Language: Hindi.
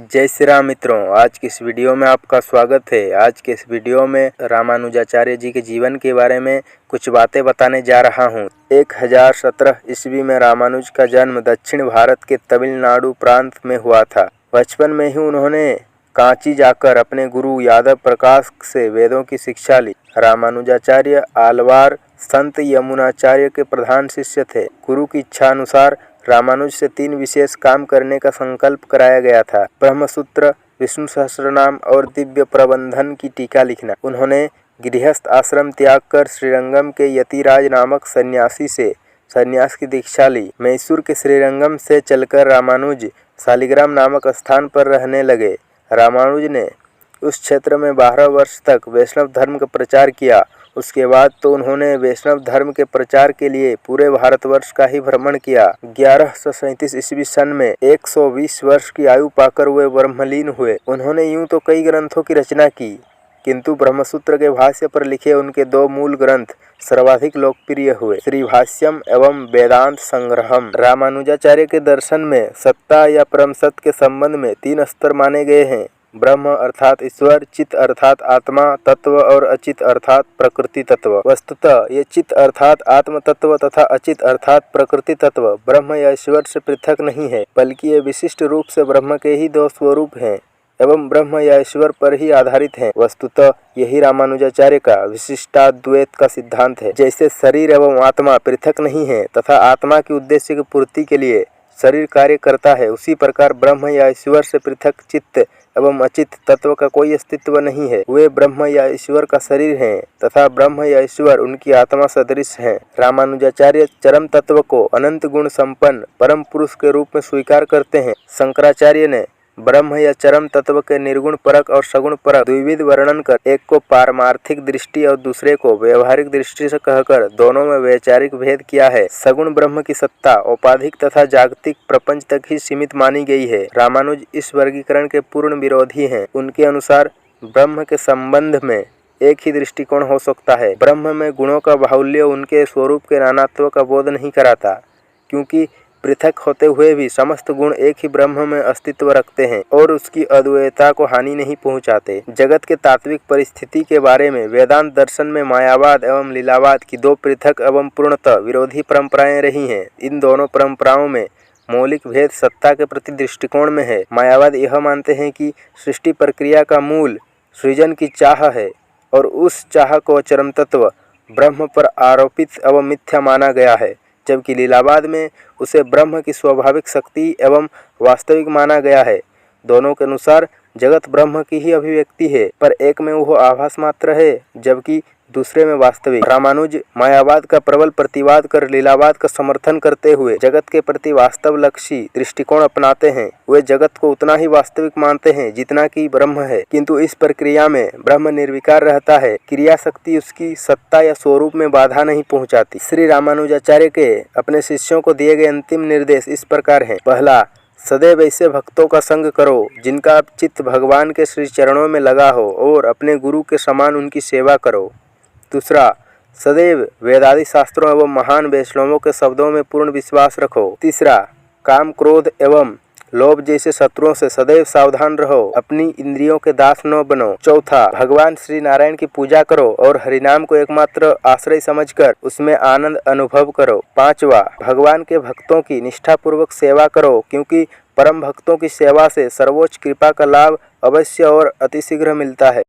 जय श्री राम मित्रों, आज की इस वीडियो में आपका स्वागत है। आज के इस वीडियो में रामानुजाचार्य जी के जीवन के बारे में कुछ बातें बताने जा रहा हूँ। 1017 ईस्वी में रामानुज का जन्म दक्षिण भारत के तमिलनाडु प्रांत में हुआ था। बचपन में ही उन्होंने कांची जाकर अपने गुरु यादव प्रकाश से वेदों की शिक्षा ली। रामानुजाचार्य आलवार संत यमुनाचार्य के प्रधान शिष्य थे। गुरु की इच्छा अनुसार रामानुज से 3 विशेष काम करने का संकल्प कराया गया था: ब्रह्मसूत्र, विष्णु सहस्त्रनाम और दिव्य प्रबंधन की टीका लिखना। उन्होंने गृहस्थ आश्रम त्याग कर श्रीरंगम के यतिराज नामक सन्यासी से सन्यास की दीक्षा ली। मैसूर के श्रीरंगम से चलकर रामानुज शालिग्राम नामक स्थान पर रहने लगे। रामानुज ने उस क्षेत्र में 12 वर्ष तक वैष्णव धर्म का प्रचार किया। उसके बाद तो उन्होंने वैष्णव धर्म के प्रचार के लिए पूरे भारतवर्ष का ही भ्रमण किया। 1137 ईस्वी सन में 120 वर्ष की आयु पाकर वे ब्रह्मलीन हुए। उन्होंने यूं तो कई ग्रंथों की रचना की, किंतु ब्रह्मसूत्र के भाष्य पर लिखे उनके 2 मूल ग्रंथ सर्वाधिक लोकप्रिय हुए: श्री भाष्यम एवं वेदांत संग्रहम। रामानुजाचार्य के दर्शन में सत्ता या परम सत्य के संबंध में 3 स्तर माने गए हैं: ब्रह्म अर्थात ईश्वर, चित्त अर्थात आत्मा तत्व और अचित अर्थात प्रकृति तत्व। वस्तुतः ये चित्त अर्थात आत्म तत्व तथा अचित अर्थात प्रकृति तत्व ब्रह्म या ईश्वर से पृथक नहीं है, बल्कि ये विशिष्ट रूप से ब्रह्म के ही 2 स्वरूप हैं एवं ब्रह्म या ईश्वर पर ही आधारित हैं। वस्तुतः यही रामानुजाचार्य का विशिष्टाद्वैत का सिद्धांत है। जैसे शरीर एवं आत्मा पृथक नहीं है तथा आत्मा की उद्देश्य की पूर्ति के लिए शरीर कार्य करता है, उसी प्रकार ब्रह्म या ईश्वर से पृथक चित्त एवं अचित तत्व का कोई अस्तित्व नहीं है। वे ब्रह्म या ईश्वर का शरीर हैं तथा ब्रह्म या ईश्वर उनकी आत्मा सदृश हैं। रामानुजाचार्य चरम तत्व को अनंत गुण संपन्न परम पुरुष के रूप में स्वीकार करते हैं। शंकराचार्य ने ब्रह्म या चरम तत्व के निर्गुण परक और सगुण परक द्विविध वर्णन कर एक को पारमार्थिक दृष्टि और दूसरे को व्यवहारिक दृष्टि से कहकर दोनों में वैचारिक भेद किया है। सगुण ब्रह्म की सत्ता औपाधिक तथा जागतिक प्रपंच तक ही सीमित मानी गई है। रामानुज इस वर्गीकरण के पूर्ण विरोधी हैं। उनके अनुसार ब्रह्म के संबंध में एक ही दृष्टिकोण हो सकता है। ब्रह्म में गुणों का बाहुल्य उनके स्वरूप के नानात्व का बोध नहीं कराता, क्योंकि पृथक होते हुए भी समस्त गुण एक ही ब्रह्म में अस्तित्व रखते हैं और उसकी अद्वैतता को हानि नहीं पहुंचाते। जगत के तात्विक परिस्थिति के बारे में वेदांत दर्शन में मायावाद एवं लीलावाद की 2 पृथक एवं पूर्णतः विरोधी परंपराएं रही हैं। इन दोनों परंपराओं में मौलिक भेद सत्ता के प्रति दृष्टिकोण में है। मायावाद यह मानते हैं कि सृष्टि प्रक्रिया का मूल सृजन की चाह है और उस चाह को चरम तत्व ब्रह्म पर आरोपित एवं मिथ्या माना गया है, जबकि लीलावाद में उसे ब्रह्म की स्वाभाविक शक्ति एवं वास्तविक माना गया है। दोनों के अनुसार जगत ब्रह्म की ही अभिव्यक्ति है, पर एक में वह आभास मात्र है जबकि दूसरे में वास्तविक। रामानुज मायावाद का प्रबल प्रतिवाद कर लीलावाद का समर्थन करते हुए जगत के प्रति वास्तवलक्षी दृष्टिकोण अपनाते हैं। वे जगत को उतना ही वास्तविक मानते हैं जितना कि ब्रह्म है, किंतु इस प्रक्रिया में ब्रह्म निर्विकार रहता है। क्रिया शक्ति उसकी सत्ता या स्वरूप में बाधा नहीं पहुंचाती। श्री रामानुजाचार्य के अपने शिष्यों को दिए गए अंतिम निर्देश इस प्रकार हैं: पहला, सदैव ऐसे भक्तों का संग करो जिनका चित्त भगवान के श्री चरणों में लगा हो और अपने गुरु के समान उनकी सेवा करो। दूसरा, सदैव वेदादि शास्त्रों एवं महान वैष्णवों के शब्दों में पूर्ण विश्वास रखो। तीसरा, काम, क्रोध एवं लोभ जैसे शत्रुओं से सदैव सावधान रहो, अपनी इंद्रियों के दास न बनो। चौथा, भगवान श्री नारायण की पूजा करो और हरिनाम को एकमात्र आश्रय समझकर उसमें आनंद अनुभव करो। पांचवा, भगवान के भक्तों की निष्ठापूर्वक सेवा करो, क्योंकि परम भक्तों की सेवा से सर्वोच्च कृपा का लाभ अवश्य और अतिशीघ्र मिलता है।